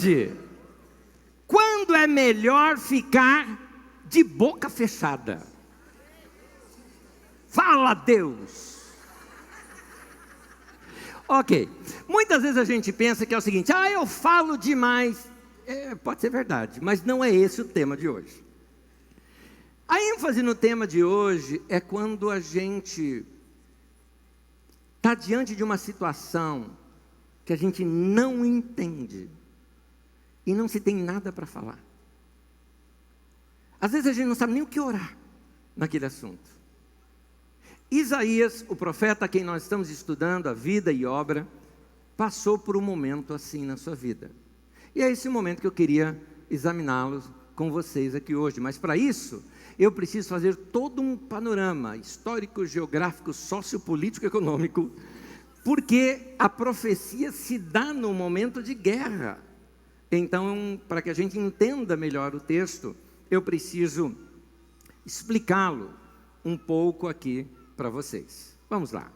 hoje, quando é melhor ficar de boca fechada? Fala, Deus! Ok, muitas vezes a gente pensa que é o seguinte: eu falo demais. Pode ser verdade, mas não é esse o tema de hoje. A ênfase no tema de hoje é quando a gente está diante de uma situação que a gente não entende e não se tem nada para falar. Às vezes a gente não sabe nem o que orar naquele assunto. Isaías, o profeta a quem nós estamos estudando a vida e obra, passou por um momento assim na sua vida. E é esse o momento que eu queria examiná-los com vocês aqui hoje. Mas para isso, eu preciso fazer todo um panorama histórico, geográfico, sociopolítico, econômico, porque a profecia se dá no momento de guerra. Então, para que a gente entenda melhor o texto, eu preciso explicá-lo um pouco aqui para vocês. Vamos lá.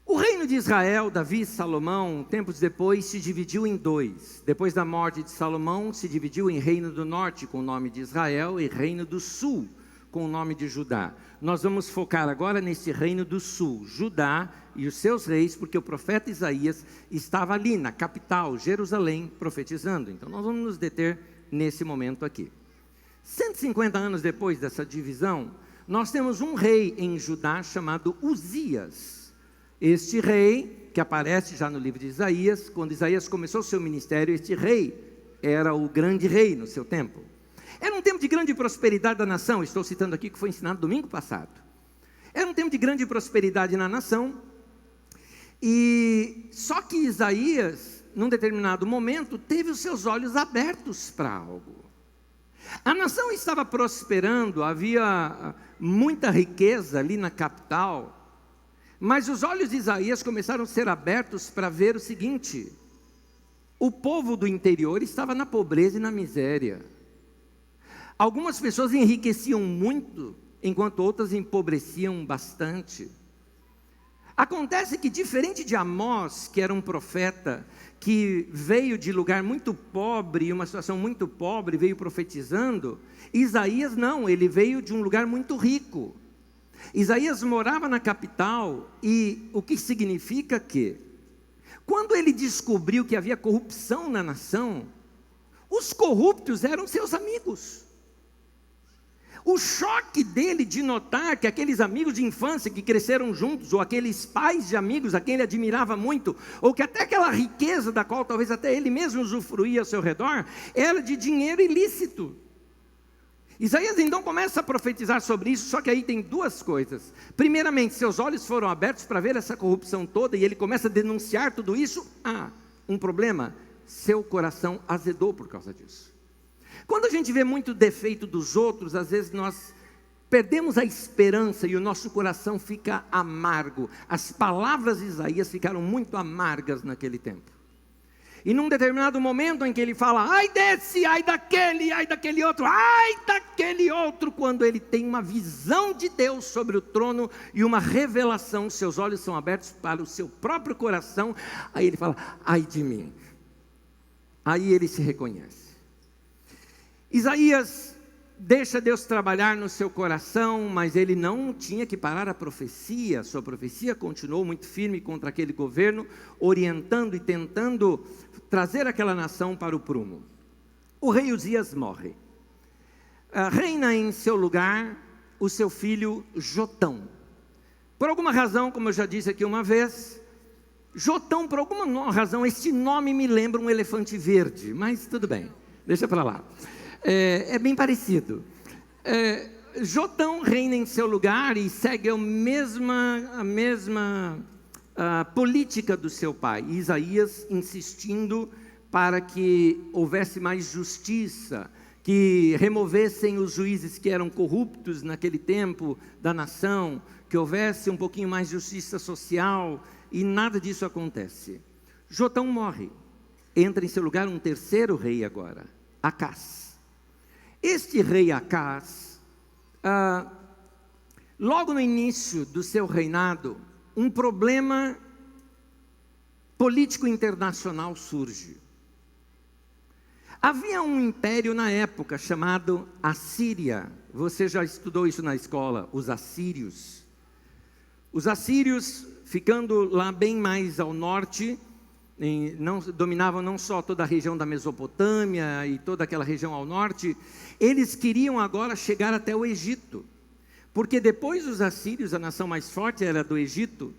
O reino de Israel, Davi e Salomão, tempos depois, se dividiu em dois. Depois da morte de Salomão, se dividiu em reino do norte, com o nome de Israel, e reino do sul, com o nome de Judá. Nós vamos focar agora nesse reino do sul, Judá e os seus reis, porque o profeta Isaías estava ali, na capital, Jerusalém, profetizando. Então nós vamos nos deter nesse momento aqui. 150 anos depois dessa divisão, nós temos um rei em Judá chamado Uzias. Este rei, que aparece já no livro de Isaías, quando Isaías começou o seu ministério, este rei era o grande rei no seu tempo. Era um tempo de grande prosperidade da nação, estou citando aqui que foi ensinado domingo passado. Era um tempo de grande prosperidade na nação, e só que Isaías, num determinado momento, teve os seus olhos abertos para algo. A nação estava prosperando, havia muita riqueza ali na capital, mas os olhos de Isaías começaram a ser abertos para ver o seguinte: o povo do interior estava na pobreza e na miséria. Algumas pessoas enriqueciam muito, enquanto outras empobreciam bastante. Acontece que, diferente de Amós, que era um profeta que veio de lugar muito pobre, uma situação muito pobre, veio profetizando, Isaías não, ele veio de um lugar muito rico. Isaías morava na capital, e o que significa que, quando ele descobriu que havia corrupção na nação, os corruptos eram seus amigos. O choque dele de notar que aqueles amigos de infância que cresceram juntos, ou aqueles pais de amigos a quem ele admirava muito, ou que até aquela riqueza da qual talvez até ele mesmo usufruía ao seu redor, era de dinheiro ilícito. Isaías então começa a profetizar sobre isso, só que aí tem duas coisas. Primeiramente, seus olhos foram abertos para ver essa corrupção toda, e ele começa a denunciar tudo isso. Um problema: seu coração azedou por causa disso. Quando a gente vê muito defeito dos outros, às vezes nós perdemos a esperança e o nosso coração fica amargo. As palavras de Isaías ficaram muito amargas naquele tempo. E num determinado momento em que ele fala: ai desse, ai daquele outro, quando ele tem uma visão de Deus sobre o trono e uma revelação, seus olhos são abertos para o seu próprio coração, aí ele fala: ai de mim. Aí ele se reconhece. Isaías deixa Deus trabalhar no seu coração, mas ele não tinha que parar a profecia. Sua profecia continuou muito firme contra aquele governo, orientando e tentando trazer aquela nação para o prumo. O rei Uzias morre. Reina em seu lugar o seu filho Jotão. Por alguma razão, como eu já disse aqui uma vez, Jotão, por alguma razão, este nome me lembra um elefante verde, mas tudo bem, deixa para lá. É bem parecido. Jotão reina em seu lugar e segue a mesma política do seu pai. Isaías insistindo para que houvesse mais justiça, que removessem os juízes que eram corruptos naquele tempo da nação, que houvesse um pouquinho mais de justiça social, e nada disso acontece. Jotão morre. Entra em seu lugar um terceiro rei agora, Acás. Este rei Acás, logo no início do seu reinado, um problema político internacional surge. Havia um império na época chamado Assíria. Você já estudou isso na escola, os assírios. Os assírios, ficando lá bem mais ao norte, dominavam não só toda a região da Mesopotâmia e toda aquela região ao norte, eles queriam agora chegar até o Egito. Porque depois dos assírios, a nação mais forte era do Egito,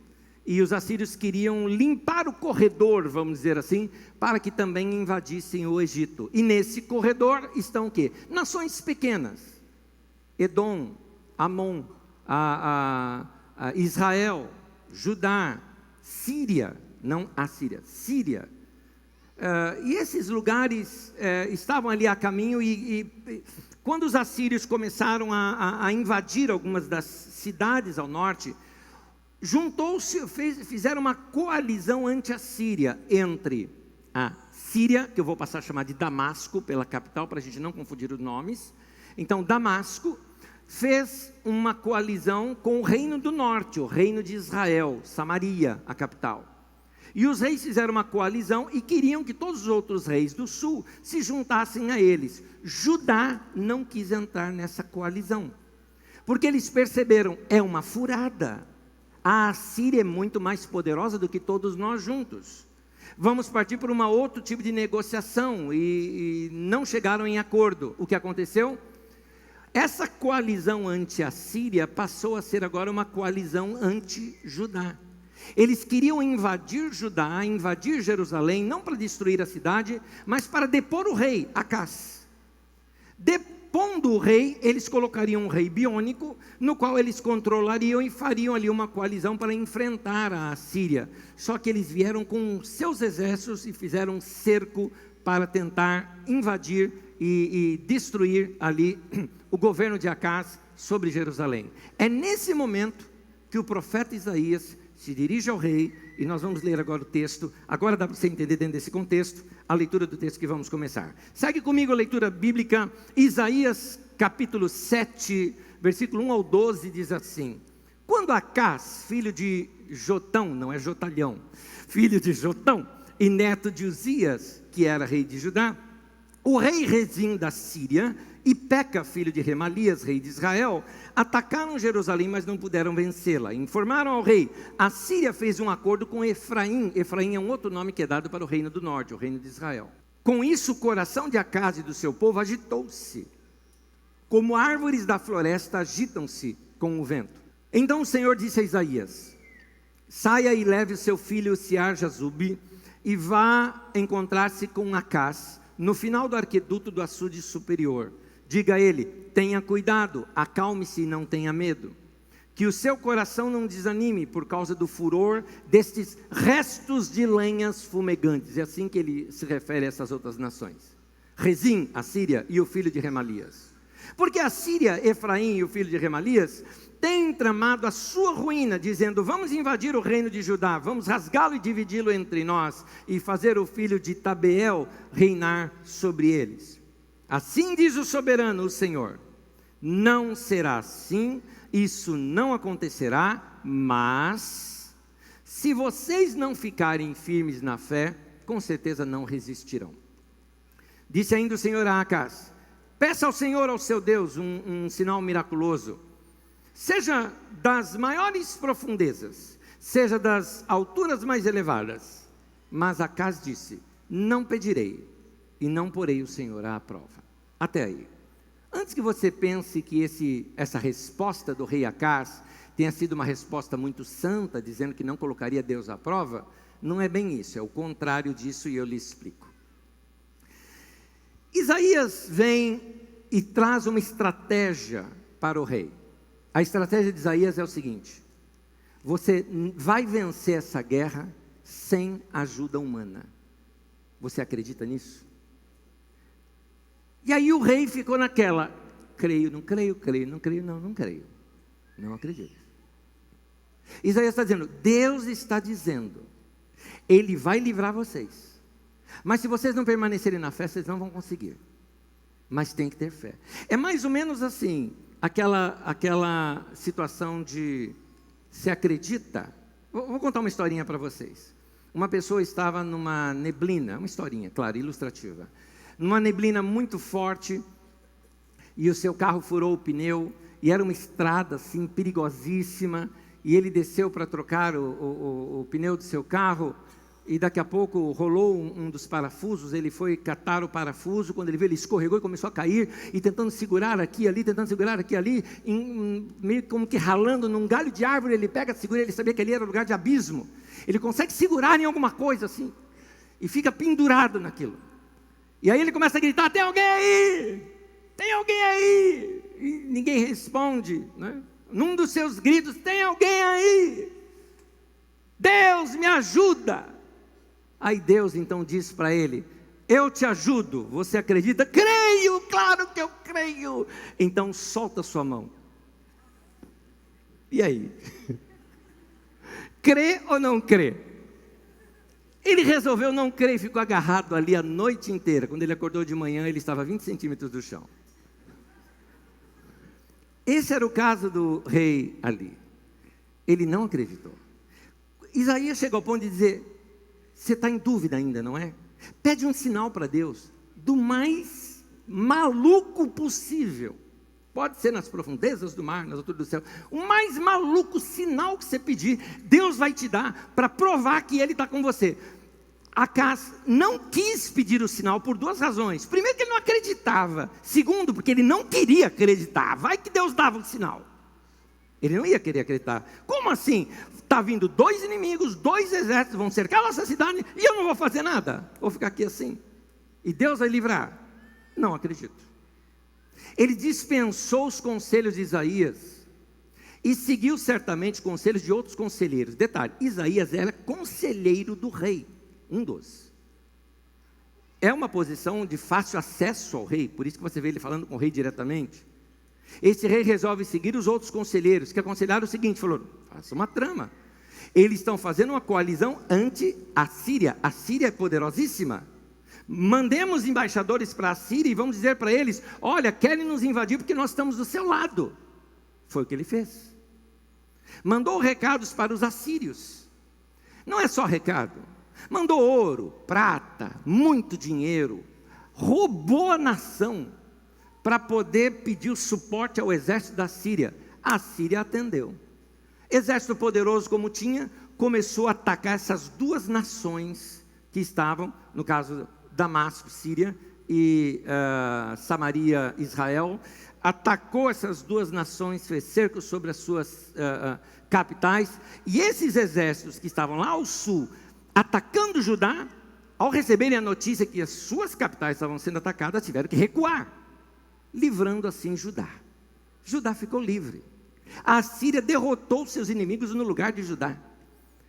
e os assírios queriam limpar o corredor, vamos dizer assim, para que também invadissem o Egito. E nesse corredor estão o quê? Nações pequenas. Edom, Amon, Israel, Judá, Síria, não Assíria, Síria. E esses lugares estavam ali a caminho e quando os assírios começaram a invadir algumas das cidades ao norte, fizeram uma coalizão anti-assíria entre a Síria, que eu vou passar a chamar de Damasco, pela capital, para a gente não confundir os nomes. Então, Damasco fez uma coalizão com o reino do norte, o reino de Israel, Samaria, a capital. E os reis fizeram uma coalizão e queriam que todos os outros reis do sul se juntassem a eles. Judá não quis entrar nessa coalizão, porque eles perceberam, é uma furada. A Assíria é muito mais poderosa do que todos nós juntos. Vamos partir por um outro tipo de negociação e não chegaram em acordo. O que aconteceu? Essa coalizão anti-Assíria passou a ser agora uma coalizão anti-Judá. Eles queriam invadir Judá, invadir Jerusalém, não para destruir a cidade, mas para depor o rei, Acás. Depondo o rei, eles colocariam um rei biônico, no qual eles controlariam e fariam ali uma coalizão para enfrentar a Assíria. Só que eles vieram com seus exércitos e fizeram um cerco para tentar invadir e destruir ali o governo de Acás sobre Jerusalém. É nesse momento que o profeta Isaías se dirige ao rei, e nós vamos ler agora o texto. Agora dá para você entender dentro desse contexto, a leitura do texto que vamos começar. Segue comigo a leitura bíblica, Isaías capítulo 7, versículo 1 ao 12, diz assim: Quando Acás, filho de Jotão, não é Jotalhão, filho de Jotão, e neto de Uzias, que era rei de Judá, o rei Rezim da Síria e Peca, filho de Remalias, rei de Israel, atacaram Jerusalém, mas não puderam vencê-la. Informaram ao rei, a Síria fez um acordo com Efraim. Efraim é um outro nome que é dado para o reino do norte, o reino de Israel. Com isso, o coração de Acás e do seu povo agitou-se, como árvores da floresta agitam-se com o vento. Então o Senhor disse a Isaías: saia e leve o seu filho Sear-Jazube e vá encontrar-se com Acás, no final do arqueduto do açude superior. Diga a ele, tenha cuidado, acalme-se e não tenha medo. Que o seu coração não desanime por causa do furor destes restos de lenhas fumegantes. É assim que ele se refere a essas outras nações. Rezim, a Síria, e o filho de Remalias. Porque a Síria, Efraim e o filho de Remalias têm tramado a sua ruína, dizendo, vamos invadir o reino de Judá, vamos rasgá-lo e dividi-lo entre nós, e fazer o filho de Tabeel reinar sobre eles. Assim diz o soberano, o Senhor, não será assim, isso não acontecerá, mas se vocês não ficarem firmes na fé, com certeza não resistirão. Disse ainda o Senhor a Acás, peça ao Senhor, ao seu Deus, um sinal miraculoso, seja das maiores profundezas, seja das alturas mais elevadas. Mas Acás disse, não pedirei, e não porei o Senhor à prova. Até aí. Antes que você pense que essa resposta do rei Acás tenha sido uma resposta muito santa, dizendo que não colocaria Deus à prova, não é bem isso, é o contrário disso e eu lhe explico. Isaías vem e traz uma estratégia para o rei. A estratégia de Isaías é o seguinte: você vai vencer essa guerra sem ajuda humana. Você acredita nisso? E aí o rei ficou naquela, creio, não creio, creio, não creio, não creio, não acredito. Isaías está dizendo, Deus está dizendo, Ele vai livrar vocês, mas se vocês não permanecerem na fé, vocês não vão conseguir, mas tem que ter fé. É mais ou menos assim, aquela situação de, se acredita, vou contar uma historinha para vocês. Uma pessoa estava numa neblina, uma historinha, claro, ilustrativa, numa neblina muito forte, e o seu carro furou o pneu, e era uma estrada assim perigosíssima, e ele desceu para trocar o pneu do seu carro, e daqui a pouco rolou um dos parafusos, ele foi catar o parafuso, quando ele viu, ele escorregou e começou a cair, e tentando segurar aqui e ali, meio como que ralando num galho de árvore, ele pega, segura, ele sabia que ali era lugar de abismo, ele consegue segurar em alguma coisa assim, e fica pendurado naquilo, e aí ele começa a gritar, tem alguém aí? Tem alguém aí? E ninguém responde, né? Num dos seus gritos, tem alguém aí? Deus me ajuda! Aí Deus então disse para ele, eu te ajudo, você acredita? Creio, claro que eu creio. Então solta sua mão. E aí? Crê ou não crê? Ele resolveu não crer e ficou agarrado ali a noite inteira. Quando ele acordou de manhã, ele estava a 20 centímetros do chão. Esse era o caso do rei ali. Ele não acreditou. Isaías chegou ao ponto de dizer, você está em dúvida ainda, não é? Pede um sinal para Deus, do mais maluco possível. Pode ser nas profundezas do mar, nas alturas do céu. O mais maluco sinal que você pedir, Deus vai te dar para provar que Ele está com você. Acas não quis pedir o sinal por duas razões. Primeiro, que ele não acreditava. Segundo, porque ele não queria acreditar. Vai que Deus dava o sinal. Ele não ia querer acreditar. Como assim? Está vindo 2 inimigos, 2 exércitos, vão cercar a nossa cidade e eu não vou fazer nada. Vou ficar aqui assim. E Deus vai livrar. Não acredito. Ele dispensou os conselhos de Isaías e seguiu certamente conselhos de outros conselheiros. Detalhe, Isaías era conselheiro do rei. Um dos. É uma posição de fácil acesso ao rei, por isso que você vê ele falando com o rei diretamente. Esse rei resolve seguir os outros conselheiros, que aconselharam o seguinte, falou, faça uma trama. Eles estão fazendo uma coalizão anti-a Síria. A Síria é poderosíssima. Mandemos embaixadores para a Síria e vamos dizer para eles, olha, querem nos invadir porque nós estamos do seu lado. Foi o que ele fez. Mandou recados para os assírios. Não é só recado. Mandou ouro, prata, muito dinheiro, roubou a nação para poder pedir o suporte ao exército da Síria. A Síria atendeu. Exército poderoso como tinha, começou a atacar essas duas nações que estavam, no caso Damasco, Síria, e Samaria, Israel. Atacou essas duas nações, fez cerco sobre as suas capitais, e esses exércitos que estavam lá ao sul, atacando Judá, ao receberem a notícia que as suas capitais estavam sendo atacadas, tiveram que recuar, livrando assim Judá. Judá ficou livre. A Síria derrotou seus inimigos no lugar de Judá.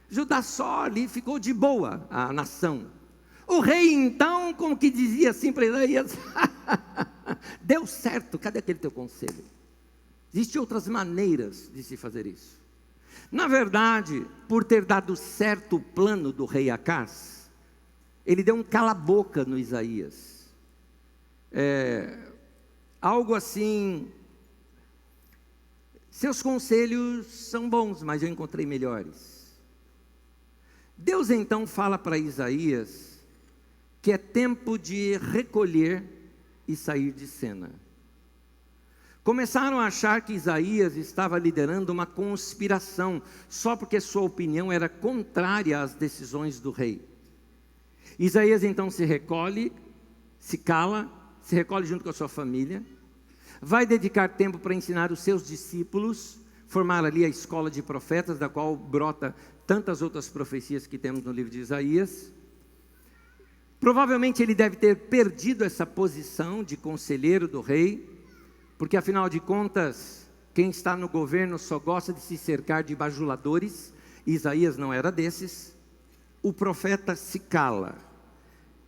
Judá só ali ficou de boa, a nação. O rei então, como que dizia assim para Isaías, deu certo, cadê aquele teu conselho? Existem outras maneiras de se fazer isso. Na verdade, por ter dado certo o plano do rei Acaz, ele deu um cala-boca no Isaías. Algo assim, seus conselhos são bons, mas eu encontrei melhores. Deus então fala para Isaías que é tempo de recolher e sair de cena. Começaram a achar que Isaías estava liderando uma conspiração, só porque sua opinião era contrária às decisões do rei. Isaías então se recolhe, se cala, se recolhe junto com a sua família, vai dedicar tempo para ensinar os seus discípulos, formar ali a escola de profetas, da qual brota tantas outras profecias que temos no livro de Isaías. Provavelmente ele deve ter perdido essa posição de conselheiro do rei, porque afinal de contas, quem está no governo só gosta de se cercar de bajuladores. Isaías não era desses. O profeta se cala,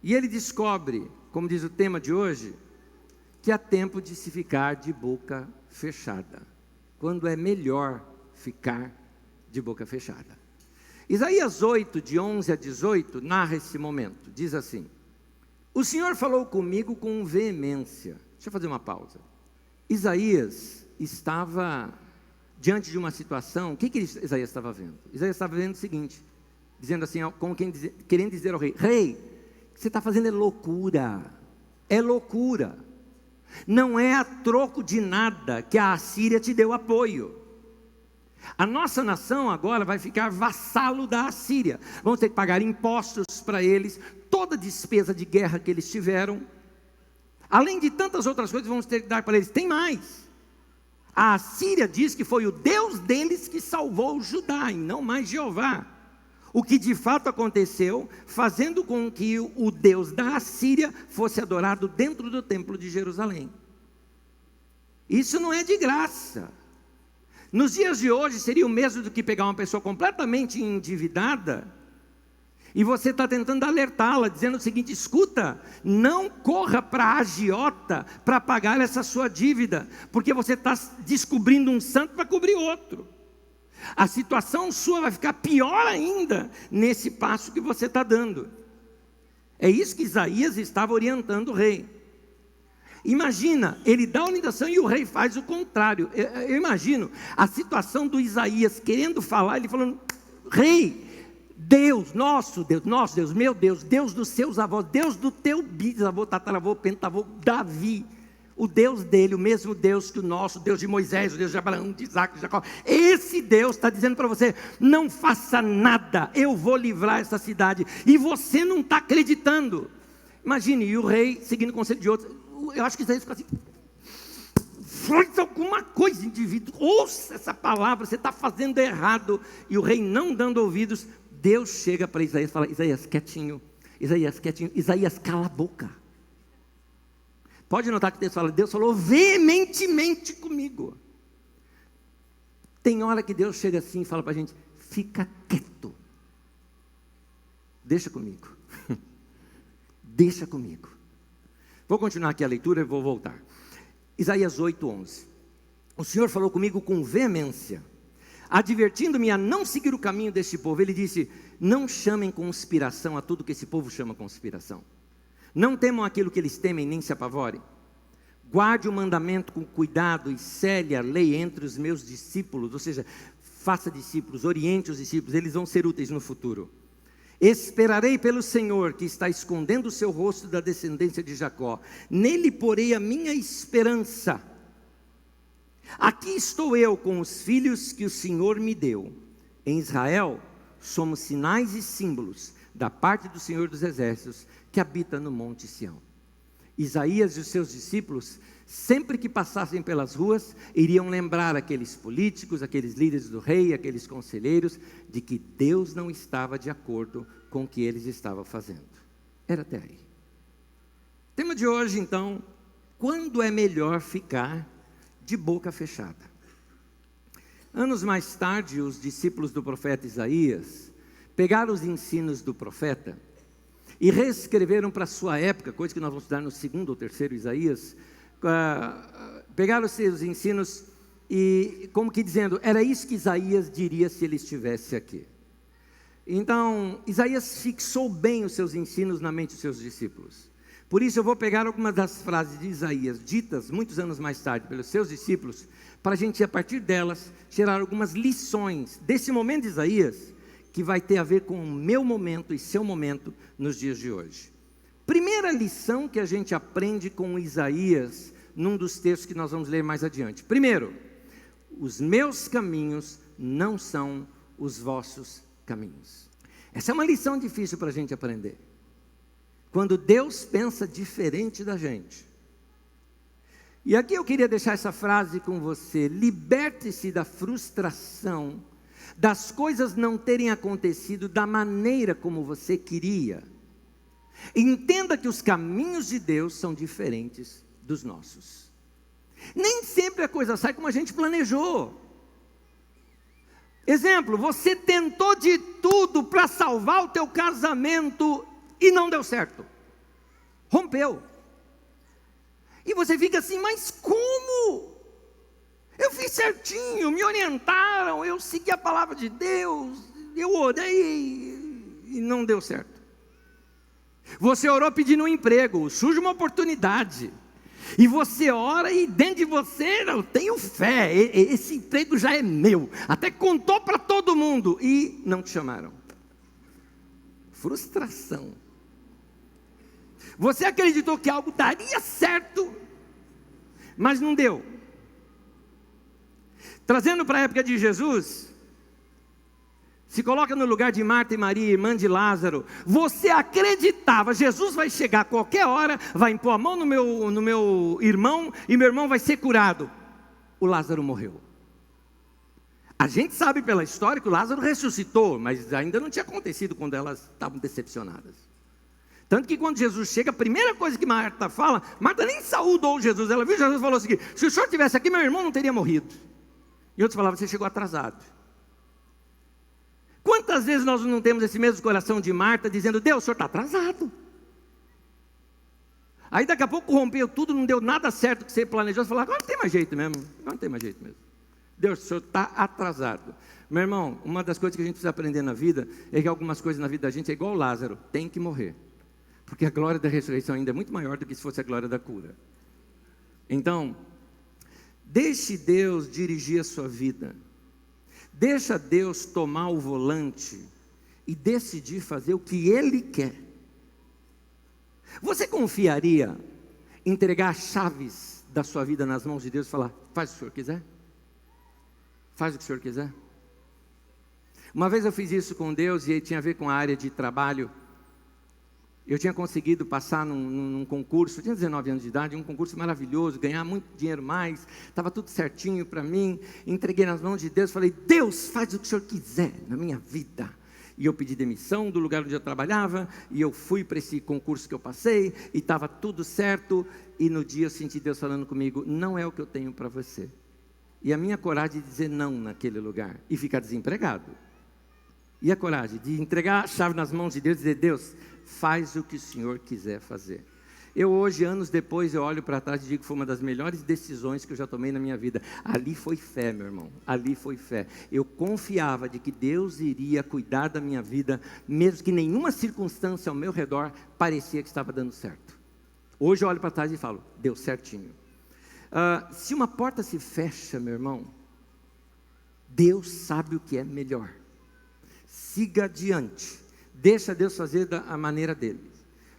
e ele descobre, como diz o tema de hoje, que há tempo de se ficar de boca fechada, quando é melhor ficar de boca fechada. Isaías 8, de 11 a 18, narra esse momento, diz assim: o Senhor falou comigo com veemência. Deixa eu fazer uma pausa. Isaías estava diante de uma situação. O que Isaías estava vendo? Isaías estava vendo o seguinte, dizendo assim, como querendo dizer ao rei, rei, o que você está fazendo é loucura, é loucura. Não é a troco de nada que a Assíria te deu apoio. A nossa nação agora vai ficar vassalo da Assíria. Vamos ter que pagar impostos para eles, toda a despesa de guerra que eles tiveram. Além de tantas outras coisas, vamos ter que dar para eles. Tem mais. A Assíria diz que foi o Deus deles que salvou Judá, e não mais Jeová. O que de fato aconteceu, fazendo com que o Deus da Assíria fosse adorado dentro do templo de Jerusalém. Isso não é de graça. Nos dias de hoje seria o mesmo do que pegar uma pessoa completamente endividada e você está tentando alertá-la, dizendo o seguinte: escuta, não corra para a agiota para pagar essa sua dívida, porque você está descobrindo um santo para cobrir outro. A situação sua vai ficar pior ainda nesse passo que você está dando. É isso que Isaías estava orientando o rei. Imagina, ele dá a orientação e o rei faz o contrário. Eu imagino a situação do Isaías querendo falar, ele falando: rei, Deus, nosso Deus, meu Deus, Deus dos seus avós, Deus do teu bisavô, tataravô, pentavô, Davi, o Deus dele, o mesmo Deus que o nosso, Deus de Moisés, o Deus de Abraão, de Isaac, de Jacó, esse Deus está dizendo para você: não faça nada, eu vou livrar essa cidade, e você não está acreditando. Imagine, e o rei seguindo o conselho de outros. Eu acho que Isaías ficou assim: faz alguma coisa, indivíduo, ouça essa palavra, você está fazendo errado. E o rei não dando ouvidos, Deus chega para Isaías e fala: Isaías, quietinho, Isaías, quietinho, Isaías, cala a boca. Pode notar que Deus falou veementemente comigo. Tem hora que Deus chega assim e fala para a gente: fica quieto, deixa comigo, deixa comigo. Vou continuar aqui a leitura e vou voltar. Isaías 8:11. O Senhor falou comigo com veemência, advertindo-me a não seguir o caminho deste povo. Ele disse: não chamem conspiração a tudo que esse povo chama conspiração. Não temam aquilo que eles temem, nem se apavorem. Guarde o mandamento com cuidado e cele a lei entre os meus discípulos. Ou seja, faça discípulos, oriente os discípulos, eles vão ser úteis no futuro. Esperarei pelo Senhor, que está escondendo o seu rosto da descendência de Jacó. Nele porei a minha esperança. Aqui estou eu com os filhos que o Senhor me deu. Em Israel somos sinais e símbolos da parte do Senhor dos Exércitos, que habita no monte Sião. Isaías e os seus discípulos, sempre que passassem pelas ruas, iriam lembrar aqueles políticos, aqueles líderes do rei, aqueles conselheiros, de que Deus não estava de acordo com o que eles estavam fazendo. Era até aí. Tema de hoje, então: quando é melhor ficar de boca fechada? Anos mais tarde, os discípulos do profeta Isaías pegaram os ensinos do profeta e reescreveram para a sua época, coisa que nós vamos estudar no 2º ou 3º Isaías. Pegaram os seus ensinos e, como que dizendo, era isso que Isaías diria se ele estivesse aqui. Então, Isaías fixou bem os seus ensinos na mente dos seus discípulos. Por isso eu vou pegar algumas das frases de Isaías, ditas muitos anos mais tarde pelos seus discípulos, para a gente, a partir delas, tirar algumas lições desse momento de Isaías, que vai ter a ver com o meu momento e seu momento nos dias de hoje. Primeira lição que a gente aprende com Isaías, num dos textos que nós vamos ler mais adiante. Primeiro, os meus caminhos não são os vossos caminhos. Essa é uma lição difícil para a gente aprender. Quando Deus pensa diferente da gente. E aqui eu queria deixar essa frase com você: liberte-se da frustração, das coisas não terem acontecido da maneira como você queria. Entenda que os caminhos de Deus são diferentes dos nossos. Nem sempre a coisa sai como a gente planejou. Exemplo, você tentou de tudo para salvar o teu casamento e não deu certo. Rompeu. E você fica assim: mas como? Eu fiz certinho, me orientaram, eu segui a palavra de Deus, eu orei e não deu certo. Você orou pedindo um emprego, surge uma oportunidade, e você ora e dentro de você: eu tenho fé, esse emprego já é meu, até contou para todo mundo, e não te chamaram. Frustração. Você acreditou que algo daria certo, mas não deu. Trazendo para a época de Jesus, se coloca no lugar de Marta e Maria, irmã de Lázaro. Você acreditava, Jesus vai chegar a qualquer hora, vai impor a mão no meu irmão, e meu irmão vai ser curado. O Lázaro morreu. A gente sabe pela história que o Lázaro ressuscitou, mas ainda não tinha acontecido quando elas estavam decepcionadas. Tanto que quando Jesus chega, a primeira coisa que Marta fala, Marta nem saudou Jesus, ela viu Jesus e falou assim: se o senhor estivesse aqui, meu irmão não teria morrido. E outros falavam: você chegou atrasado. Quantas vezes nós não temos esse mesmo coração de Marta, dizendo: Deus, o senhor está atrasado. Aí daqui a pouco rompeu tudo, não deu nada certo que você planejou, você falou: agora não tem mais jeito mesmo, agora não tem mais jeito mesmo. Deus, o senhor está atrasado. Meu irmão, uma das coisas que a gente precisa aprender na vida, é que algumas coisas na vida da gente é igual o Lázaro, tem que morrer. Porque a glória da ressurreição ainda é muito maior do que se fosse a glória da cura. Então, deixe Deus dirigir a sua vida. Deixa Deus tomar o volante e decidir fazer o que Ele quer. Você confiaria em entregar as chaves da sua vida nas mãos de Deus e falar: faz o que o senhor quiser? Faz o que o senhor quiser? Uma vez eu fiz isso com Deus e tinha a ver com a área de trabalho. Eu tinha conseguido passar num concurso, eu tinha 19 anos de idade, um concurso maravilhoso, ganhar muito dinheiro mais, estava tudo certinho para mim, entreguei nas mãos de Deus, falei: Deus, faz o que o senhor quiser na minha vida. E eu pedi demissão do lugar onde eu trabalhava, e eu fui para esse concurso que eu passei, e estava tudo certo, e no dia eu senti Deus falando comigo: não é o que eu tenho para você. E a minha coragem de dizer não naquele lugar, e ficar desempregado. E a coragem de entregar a chave nas mãos de Deus e dizer: Deus, faz o que o Senhor quiser fazer. Eu hoje, anos depois, eu olho para trás e digo que foi uma das melhores decisões que eu já tomei na minha vida. Ali foi fé, meu irmão, ali foi fé. Eu confiava de que Deus iria cuidar da minha vida, mesmo que nenhuma circunstância ao meu redor parecia que estava dando certo. Hoje eu olho para trás e falo: deu certinho. Se uma porta se fecha, meu irmão, Deus sabe o que é melhor. Siga adiante, deixa Deus fazer da maneira dele.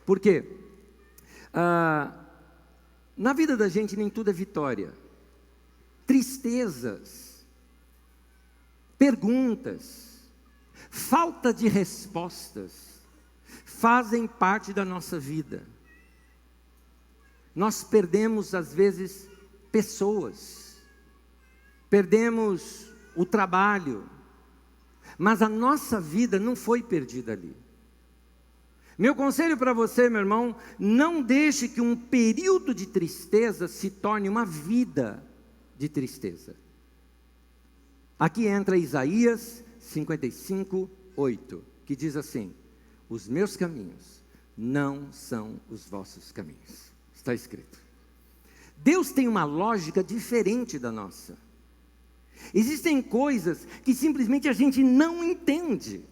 Por quê? Na vida da gente nem tudo é vitória. Tristezas, perguntas, falta de respostas fazem parte da nossa vida. Nós perdemos às vezes pessoas, perdemos o trabalho, mas a nossa vida não foi perdida ali. Meu conselho para você, meu irmão: não deixe que um período de tristeza se torne uma vida de tristeza. Aqui entra Isaías 55, 8, que diz assim: os meus caminhos não são os vossos caminhos. Está escrito. Deus tem uma lógica diferente da nossa. Existem coisas que simplesmente a gente não entende,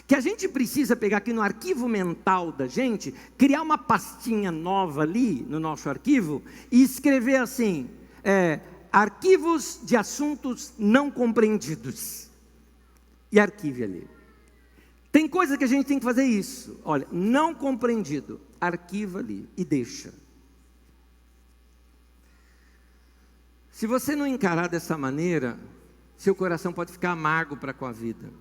que a gente precisa pegar aqui no arquivo mental da gente, criar uma pastinha nova ali no nosso arquivo e escrever assim: arquivos de assuntos não compreendidos, e arquive ali. Tem coisa que a gente tem que fazer isso. Olha, não compreendido, arquiva ali e deixa. Se você não encarar dessa maneira, seu coração pode ficar amargo para com a vida.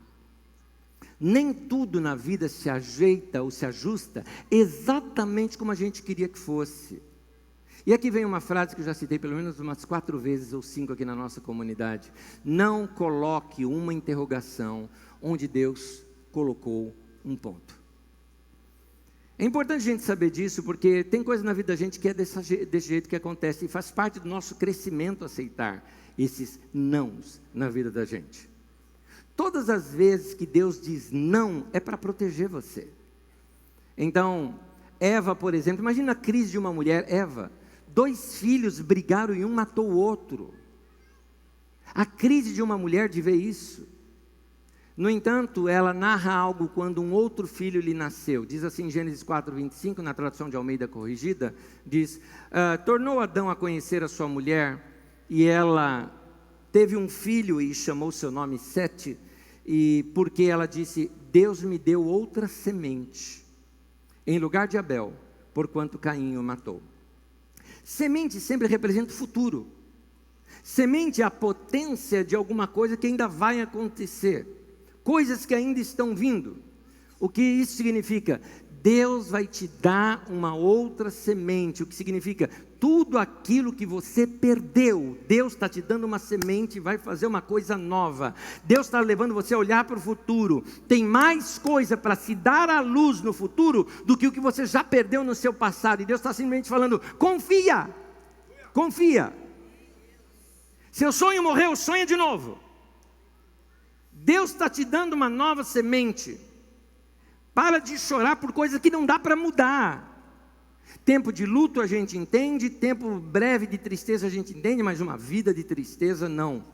Nem tudo na vida se ajeita ou se ajusta exatamente como a gente queria que fosse. E aqui vem uma frase que eu já citei pelo menos umas 4 vezes ou 5 aqui na nossa comunidade: não coloque uma interrogação onde Deus colocou um ponto. É importante a gente saber disso, porque tem coisa na vida da gente que é desse jeito que acontece, e faz parte do nosso crescimento aceitar esses nãos na vida da gente. Todas as vezes que Deus diz não, é para proteger você. Então, Eva, por exemplo, imagina a crise de uma mulher. Eva, 2 filhos brigaram e um matou o outro. A crise de uma mulher de ver isso. No entanto, ela narra algo quando um outro filho lhe nasceu. Diz assim em Gênesis 4:25, na tradução de Almeida Corrigida, diz: tornou Adão a conhecer a sua mulher, e ela teve um filho e chamou seu nome Sete, e porque ela disse: Deus me deu outra semente. em lugar de Abel, porquanto Caim o matou. Semente sempre representa o futuro. Semente é a potência de alguma coisa que ainda vai acontecer. Coisas que ainda estão vindo. O que isso significa? Deus vai te dar uma outra semente, o que significa, tudo aquilo que você perdeu, Deus está te dando uma semente e vai fazer uma coisa nova. Deus está levando você a olhar para o futuro. Tem mais coisa para se dar à luz no futuro do que o que você já perdeu no seu passado. E Deus está simplesmente falando, confia, confia. Seu sonho morreu, sonha de novo. Deus está te dando uma nova semente. Para de chorar por coisas que não dá para mudar. Tempo de luto a gente entende, tempo breve de tristeza a gente entende, mas uma vida de tristeza não.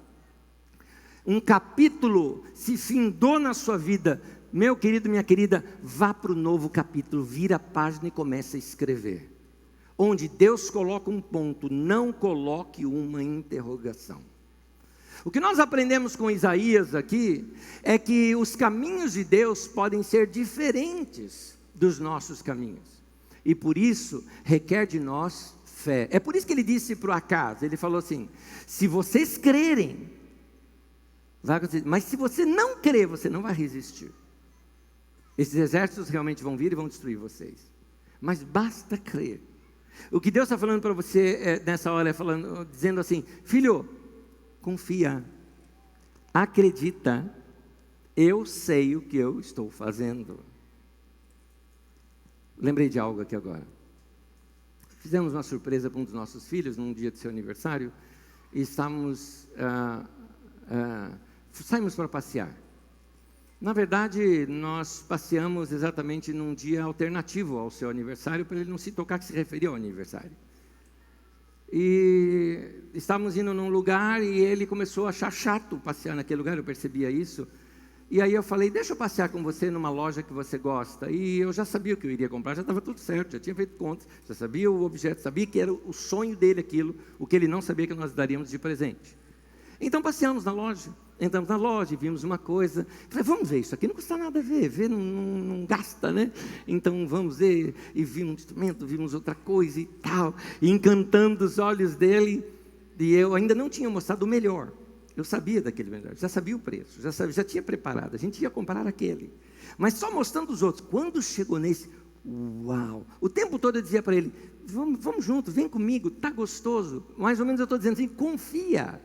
Um capítulo se findou na sua vida. Meu querido, minha querida, vá para o novo capítulo, vira a página e comece a escrever. Onde Deus coloca um ponto, não coloque uma interrogação. O que nós aprendemos com Isaías aqui, é que os caminhos de Deus podem ser diferentes dos nossos caminhos. E por isso, requer de nós fé. É por isso que ele disse para o Acaz, ele falou assim, se vocês crerem, vai acontecer, mas se você não crer, você não vai resistir. Esses exércitos realmente vão vir e vão destruir vocês. Mas basta crer. O que Deus está falando para você nessa hora, dizendo assim, filho, confia, acredita, eu sei o que eu estou fazendo. Lembrei de algo aqui agora. Fizemos uma surpresa para um dos nossos filhos, num dia de seu aniversário, e saímos para passear. Na verdade, nós passeamos exatamente num dia alternativo ao seu aniversário, para ele não se tocar que se referia ao aniversário. E estávamos indo num lugar e ele começou a achar chato passear naquele lugar, eu percebia isso. E aí eu falei, deixa eu passear com você numa loja que você gosta. E eu já sabia o que eu iria comprar, já estava tudo certo, já tinha feito contas, já sabia o objeto, sabia que era o sonho dele aquilo, o que ele não sabia que nós daríamos de presente. Então passeamos na loja, entramos na loja e vimos uma coisa. Falei, vamos ver, isso aqui não custa nada ver não gasta, né? Então vamos ver, e vimos um instrumento, vimos outra coisa e tal, e encantando os olhos dele, e eu ainda não tinha mostrado o melhor. Eu sabia daquele melhor, já sabia o preço, já tinha preparado, a gente ia comprar aquele. Mas só mostrando os outros. Quando chegou nesse, uau! O tempo todo eu dizia para ele, vamos junto, vem comigo, está gostoso. Mais ou menos eu estou dizendo assim, confia.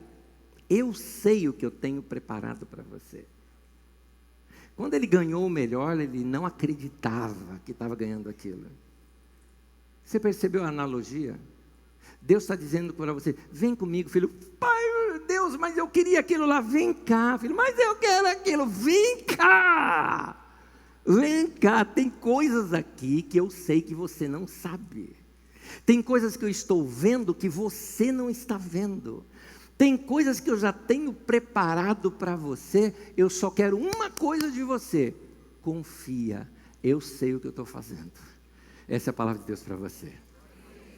Eu sei o que eu tenho preparado para você. Quando ele ganhou o melhor, ele não acreditava que estava ganhando aquilo. Você percebeu a analogia? Deus está dizendo para você, vem comigo, filho. Pai, Deus, mas eu queria aquilo lá. Vem cá, filho, mas eu quero aquilo. Vem cá. Vem cá, tem coisas aqui que eu sei que você não sabe. Tem coisas que eu estou vendo que você não está vendo. Tem coisas que eu já tenho preparado para você, eu só quero uma coisa de você, confia, eu sei o que eu estou fazendo. Essa é a palavra de Deus para você.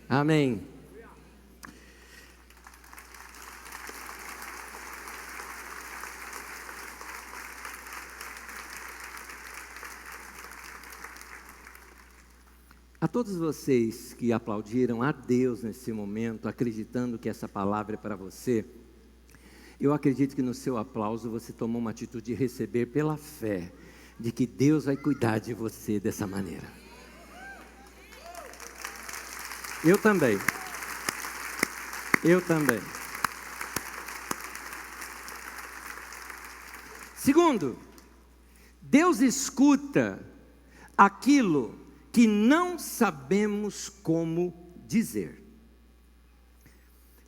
Amém. A todos vocês que aplaudiram a Deus nesse momento, acreditando que essa palavra é para você, eu acredito que no seu aplauso você tomou uma atitude de receber pela fé, de que Deus vai cuidar de você dessa maneira. Eu também. Segundo, Deus escuta aquilo que não sabemos como dizer.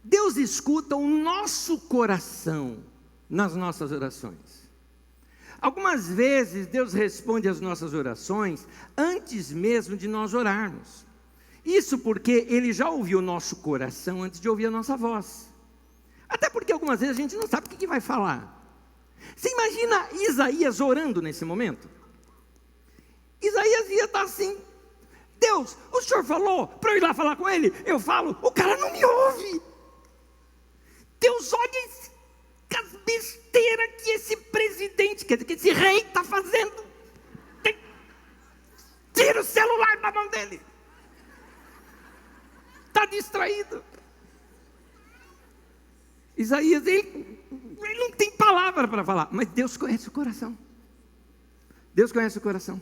Deus escuta o nosso coração nas nossas orações. Algumas vezes Deus responde às nossas orações antes mesmo de nós orarmos. Isso porque Ele já ouviu o nosso coração antes de ouvir a nossa voz. Até porque algumas vezes a gente não sabe o que vai falar. Você imagina Isaías orando nesse momento? Isaías ia estar assim, Deus, o Senhor falou para eu ir lá falar com ele? Eu falo, o cara não me ouve. Deus, olha as besteiras que esse presidente, que esse rei está fazendo. Tira o celular da distraído. Isaías, ele não tem palavra para falar, mas Deus conhece o coração. Deus conhece o coração.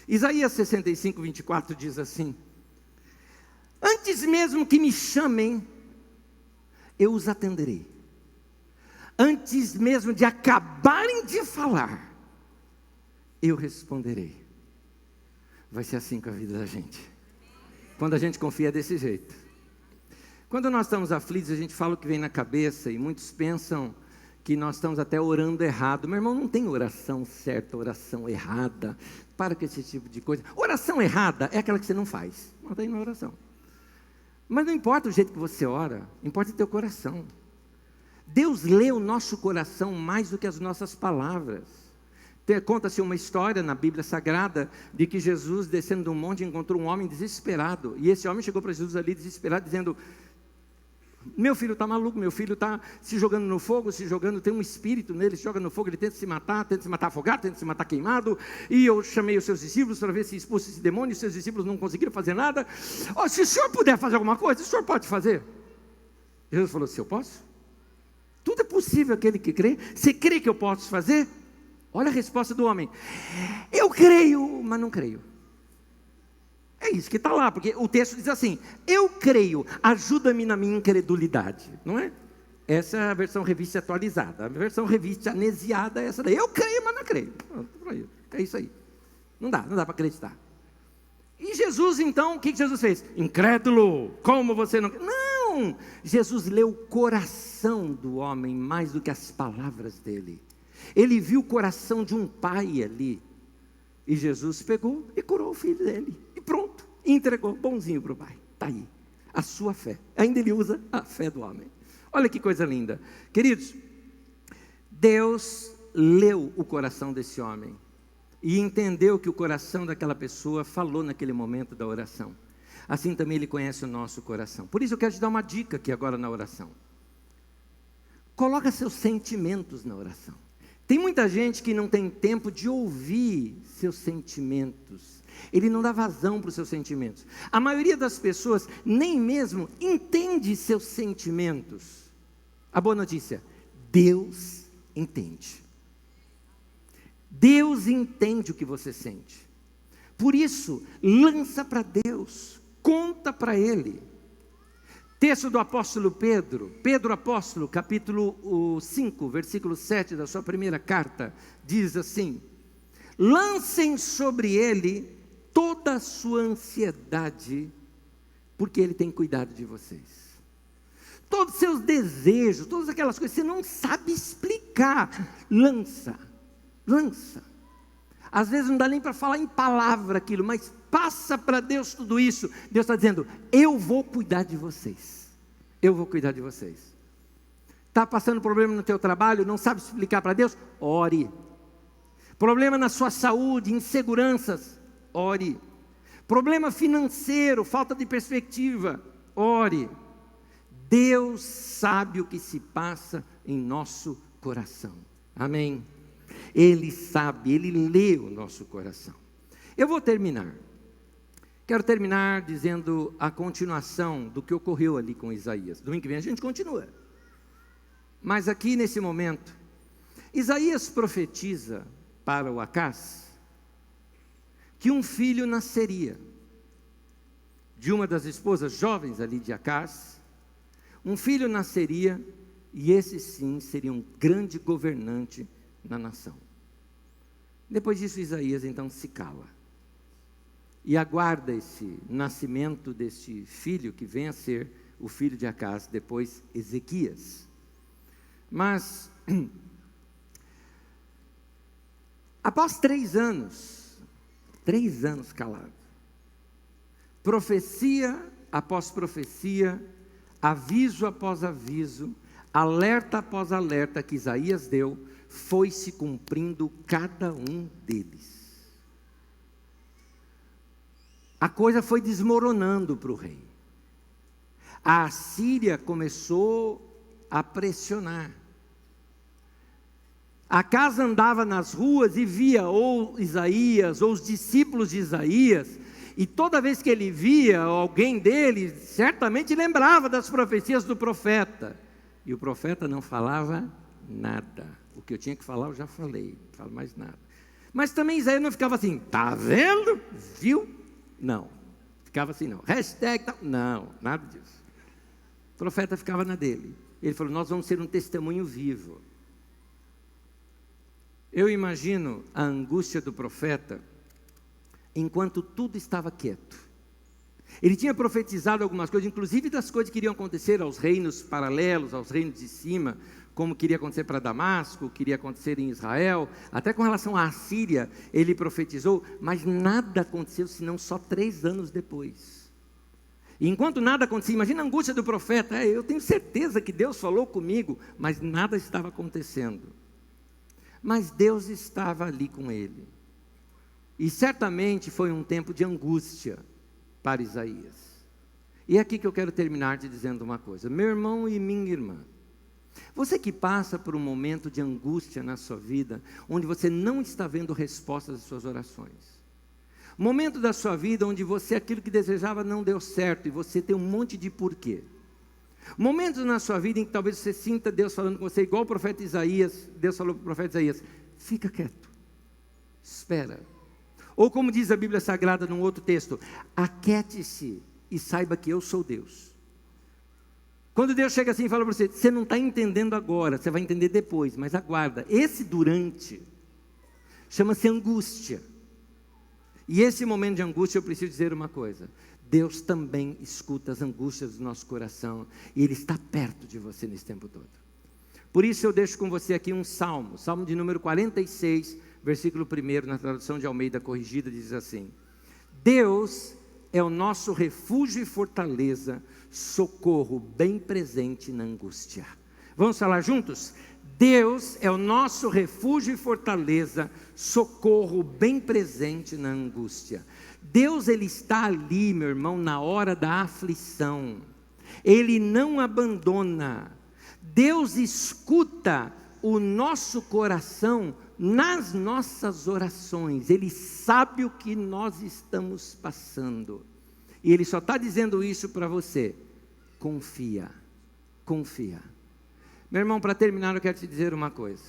Isaías 65, 24 diz assim: antes mesmo que me chamem, eu os atenderei. Antes mesmo de acabarem de falar, eu responderei. Vai ser assim com a vida da gente. Quando a gente confia desse jeito. Quando nós estamos aflitos, a gente fala o que vem na cabeça, e muitos pensam que nós estamos até orando errado. Meu irmão, não tem oração certa, oração errada. Para com esse tipo de coisa. Oração errada é aquela que você não faz. Não tem na oração. Mas não importa o jeito que você ora, importa o teu coração. Deus lê o nosso coração mais do que as nossas palavras. Conta-se uma história na Bíblia Sagrada de que Jesus, descendo de um monte, encontrou um homem desesperado. E esse homem chegou para Jesus ali desesperado, dizendo: meu filho está maluco, meu filho está se jogando no fogo, tem um espírito nele, se joga no fogo, ele tenta se matar afogado, tenta se matar queimado, e eu chamei os seus discípulos para ver se expulsa esse demônio, e os seus discípulos não conseguiram fazer nada. Se o senhor puder fazer alguma coisa, o senhor pode fazer. Jesus falou: se eu posso? Tudo é possível aquele que crê. Você crê que eu posso fazer? Olha a resposta do homem: eu creio, mas não creio. É isso que está lá, porque o texto diz assim: eu creio, ajuda-me na minha incredulidade, não é? Essa é a versão revista atualizada. A versão revista anesiada é essa daí: eu creio, mas não creio. É isso aí. Não dá para acreditar. E Jesus então, o que Jesus fez? Incrédulo, como você não... Não, Jesus leu o coração do homem mais do que as palavras dele. Ele viu o coração de um pai ali. E Jesus pegou e curou o filho dele. E pronto, entregou bonzinho para o pai. Está aí, a sua fé. Ainda ele usa a fé do homem. Olha que coisa linda. Queridos, Deus leu o coração desse homem. E entendeu que o coração daquela pessoa falou naquele momento da oração. Assim também Ele conhece o nosso coração. Por isso eu quero te dar uma dica aqui agora na oração. Coloca seus sentimentos na oração. Tem muita gente que não tem tempo de ouvir seus sentimentos. Ele não dá vazão para os seus sentimentos. A maioria das pessoas nem mesmo entende seus sentimentos. A boa notícia: Deus entende. Deus entende o que você sente. Por isso, lança para Deus, conta para Ele. Texto do apóstolo Pedro, Pedro apóstolo, capítulo 5, versículo 7 da sua primeira carta, diz assim: lancem sobre Ele toda a sua ansiedade, porque Ele tem cuidado de vocês. Todos os seus desejos, todas aquelas coisas que você não sabe explicar, lança. Às vezes não dá nem para falar em palavra aquilo, mas passa para Deus tudo isso. Deus está dizendo: eu vou cuidar de vocês. Eu vou cuidar de vocês. Está passando problema no teu trabalho, não sabe explicar para Deus? Ore. Problema na sua saúde, inseguranças? Ore. Problema financeiro, falta de perspectiva? Ore. Deus sabe o que se passa em nosso coração. Amém? Ele sabe, Ele lê o nosso coração. Eu vou terminar. Quero terminar dizendo a continuação do que ocorreu ali com Isaías. Domingo que vem a gente continua. Mas aqui nesse momento, Isaías profetiza para o Acaz que um filho nasceria de uma das esposas jovens ali de Acaz. Um filho nasceria e esse sim seria um grande governante na nação. Depois disso, Isaías então se cala e aguarda esse nascimento deste filho que vem a ser o filho de Acaz, depois Ezequias. Mas após 3 anos calado, profecia após profecia, aviso após aviso, alerta após alerta que Isaías deu, foi se cumprindo cada um deles. A coisa foi desmoronando para o rei. A Assíria começou a pressionar. Acaz andava nas ruas e via ou Isaías, ou os discípulos de Isaías, E toda vez que ele via alguém dele, certamente lembrava das profecias do profeta. E o profeta não falava nada. O que eu tinha que falar, eu já falei, não falo mais nada. Mas também Isaías não ficava assim, tá vendo? Viu? Não. Ficava assim não. Hashtag, não, nada disso. O profeta ficava na dele. Ele falou, nós vamos ser um testemunho vivo. Eu imagino a angústia do profeta, enquanto tudo estava quieto. Ele tinha profetizado algumas coisas, inclusive das coisas que iriam acontecer aos reinos paralelos, aos reinos de cima, como queria acontecer para Damasco, queria acontecer em Israel, até com relação à Assíria, ele profetizou, mas nada aconteceu, senão só 3 anos depois. E enquanto nada acontecia, imagina a angústia do profeta, eu tenho certeza que Deus falou comigo, mas nada estava acontecendo. Mas Deus estava ali com ele. E certamente foi um tempo de angústia para Isaías. E é aqui que eu quero terminar te dizendo uma coisa. Meu irmão e minha irmã, você que passa por um momento de angústia na sua vida, onde você não está vendo respostas às suas orações. Momento da sua vida onde você, aquilo que desejava não deu certo, e você tem um monte de porquê. Momentos na sua vida em que talvez você sinta Deus falando com você, igual o profeta Isaías, Deus falou para o profeta Isaías, fica quieto, espera. Ou como diz a Bíblia Sagrada num outro texto, aquiete-se e saiba que eu sou Deus. Quando Deus chega assim e fala para você, você não está entendendo agora, você vai entender depois, mas aguarda. Esse durante chama-se angústia. E esse momento de angústia eu preciso dizer uma coisa, Deus também escuta as angústias do nosso coração, e Ele está perto de você nesse tempo todo. Por isso eu deixo com você aqui um salmo, salmo de número 46, versículo 1, na tradução de Almeida Corrigida, diz assim, Deus é o nosso refúgio e fortaleza, socorro bem presente na angústia. Vamos falar juntos? Deus é o nosso refúgio e fortaleza, socorro bem presente na angústia. Deus, Ele está ali, meu irmão, na hora da aflição. Ele não abandona. Deus escuta o nosso coração nas nossas orações. Ele sabe o que nós estamos passando. E Ele só está dizendo isso para você. Confia, confia. Meu irmão, para terminar eu quero te dizer uma coisa.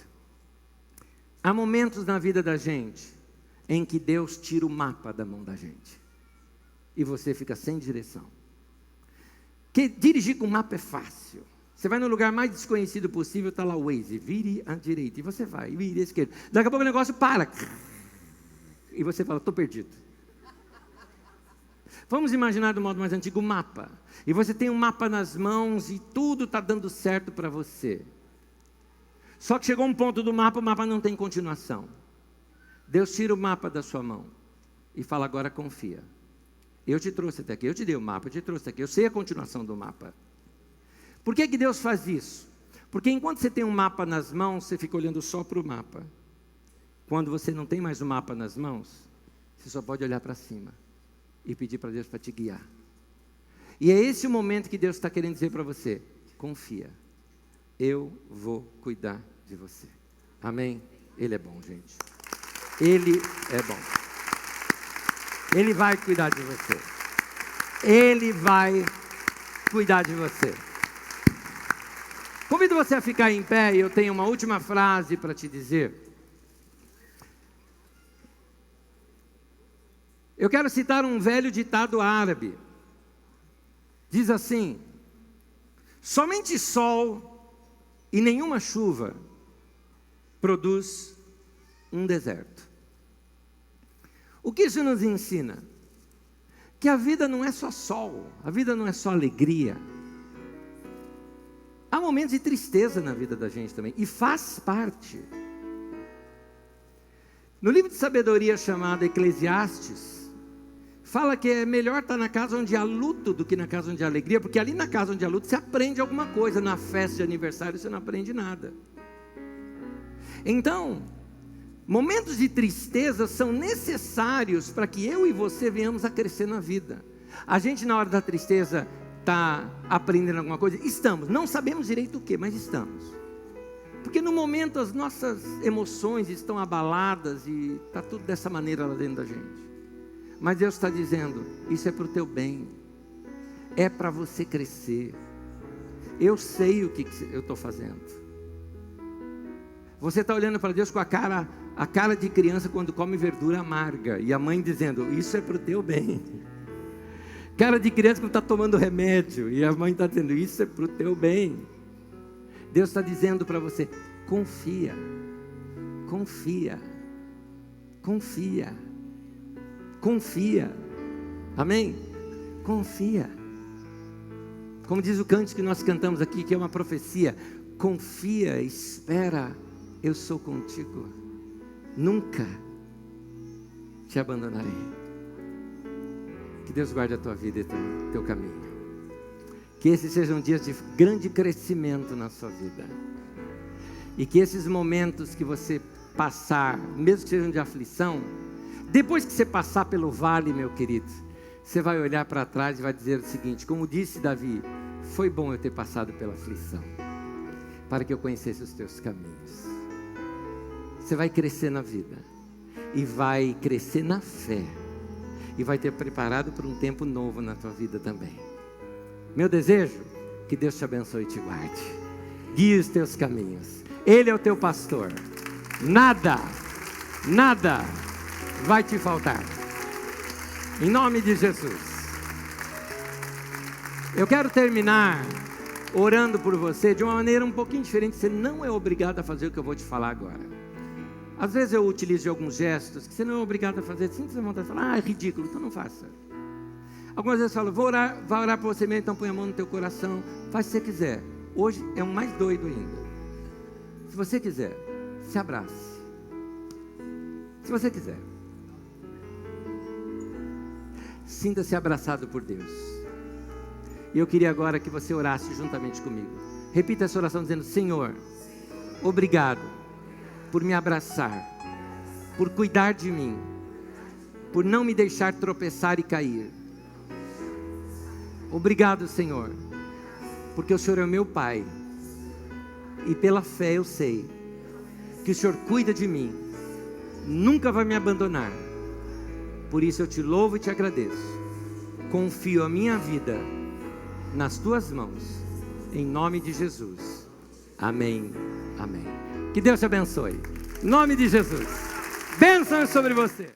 Há momentos na vida da gente em que Deus tira o mapa da mão da gente. E você fica sem direção. Que dirigir com mapa é fácil. Você vai no lugar mais desconhecido possível, está lá o Waze, vire à direita, e você vai, vire à esquerda. Daqui a pouco o negócio para. E você fala, estou perdido. Vamos imaginar do modo mais antigo, o mapa. E você tem um mapa nas mãos e tudo está dando certo para você. Só que chegou um ponto do mapa, o mapa não tem continuação. Deus tira o mapa da sua mão e fala, agora confia. Eu te trouxe até aqui, eu te dei o mapa, eu te trouxe até aqui, eu sei a continuação do mapa. Por que que Deus faz isso? Porque enquanto você tem um mapa nas mãos, você fica olhando só para o mapa. Quando você não tem mais o mapa nas mãos, você só pode olhar para cima e pedir para Deus para te guiar. E é esse o momento que Deus está querendo dizer para você, confia, eu vou cuidar de você. Amém? Ele é bom, gente. Ele é bom. Ele vai cuidar de você. Ele vai cuidar de você. Convido você a ficar em pé e eu tenho uma última frase para te dizer. Eu quero citar um velho ditado árabe. Diz assim, somente sol e nenhuma chuva produz um deserto. O que isso nos ensina? Que a vida não é só sol, a vida não é só alegria. Há momentos de tristeza na vida da gente também, e faz parte. No livro de sabedoria chamado Eclesiastes, fala que é melhor estar na casa onde há luto do que na casa onde há alegria, porque ali na casa onde há luto você aprende alguma coisa, na festa de aniversário você não aprende nada. Então, momentos de tristeza são necessários para que eu e você venhamos a crescer na vida. A gente na hora da tristeza está aprendendo alguma coisa? Estamos, não sabemos direito o que, mas estamos. Porque no momento as nossas emoções estão abaladas e está tudo dessa maneira lá dentro da gente. Mas Deus está dizendo, isso é para o teu bem, é para você crescer. Eu sei o que eu estou fazendo. Você está olhando para Deus com a cara de criança quando come verdura amarga, e a mãe dizendo, isso é para o teu bem. Cara de criança quando está tomando remédio, e a mãe está dizendo, isso é para o teu bem. Deus está dizendo para você, confia, confia, confia, confia, amém? Confia, como diz o cântico que nós cantamos aqui, que é uma profecia, confia, espera, eu sou contigo, nunca te abandonarei. Que Deus guarde a tua vida e o teu caminho. Que esses sejam dias de grande crescimento na sua vida. E que esses momentos que você passar, mesmo que sejam de aflição, depois que você passar pelo vale, meu querido, você vai olhar para trás e vai dizer o seguinte, como disse Davi, foi bom eu ter passado pela aflição, para que eu conhecesse os teus caminhos. Você vai crescer na vida, e vai crescer na fé, e vai ter preparado para um tempo novo na tua vida também. Meu desejo, que Deus te abençoe e te guarde, guie os teus caminhos, Ele é o teu pastor, nada vai te faltar, em nome de Jesus. Eu quero terminar orando por você de uma maneira um pouquinho diferente. Você não é obrigado a fazer o que eu vou te falar agora. Às vezes eu utilizo alguns gestos que você não é obrigado a fazer. Sinta essa vontade de falar, é ridículo, então não faça. Algumas vezes eu falo, vai orar por você mesmo, então põe a mão no teu coração, faz o que você quiser. Hoje é um mais doido ainda. Se você quiser, se abrace. Se você quiser, sinta-se abraçado por Deus. E eu queria agora que você orasse juntamente comigo. Repita essa oração dizendo, Senhor, obrigado por me abraçar, por cuidar de mim, por não me deixar tropeçar e cair. Obrigado, Senhor, porque o Senhor é o meu Pai, e pela fé eu sei que o Senhor cuida de mim, nunca vai me abandonar. Por isso eu te louvo e te agradeço. Confio a minha vida nas tuas mãos, em nome de Jesus, amém, amém. Que Deus te abençoe, em nome de Jesus, bênção sobre você.